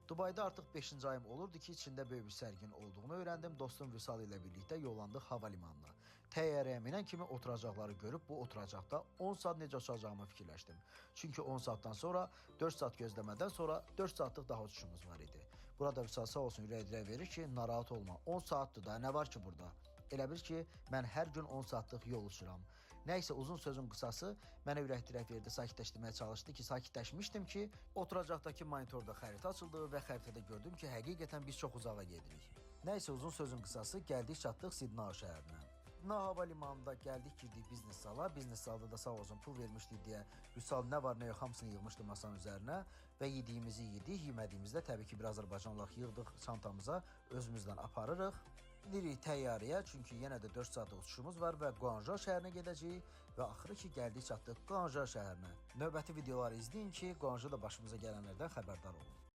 Dubayda artıq 5-ci ayım olurdu ki, içində böyük bir sərgin olduğunu öyrəndim. Dostum Vüsal ilə birlikdə yollandıq hava limanına. Təyyarəyə minən kimi oturacaqları görüb bu oturacaqda 10 saat necə uçacağımı fikirləşdim. Çünki 10 saatdan sonra 4 saat gözləmədən sonra 4 saatlıq daha uçuşumuz var idi. Burada Vüsal sağ olsun ürək-dirək verir ki, narahat olma, 10 saatdır da, nə var ki burada? Elə bil ki, mən hər gün 10 saatlıq yol uçuram. Nəysə, uzun sözün qısası, mənə ürək-dirək verdi, sakitləşdirməyə çalışdı ki, sakitləşmişdim ki, oturacaqdakı monitorda xəritə açıldı və xəritədə gördüm ki, həqiqətən biz çox uzağa gedirik. Nəysə, uzun sözün qısası, gəldik çatdıq Sidney şəhərinə. Sidney hava limanında gəldik, girdik biznes sala. Biznes salda da sağ olsun pul vermişdik deyə Vüsal nə var nə yox hamısını yığmışdı masanın üzərinə və yediyimizi yedik. Yemədiyimizdə təbii ki, bir Azərbaycanlıq yığdıq çantamıza, özümüzdən aparırıq. Gidirik təyyarəyə, çünki yenə də 4 saatlıq uçuşumuz var və Guangzhou şəhərinə gedəcəyik və axırı ki, gəldik çatdıq Guangzhou şəhərinə. Növbəti videoları izləyin ki, Guangzhouda başımıza gələnlərdən xəbərdar olun.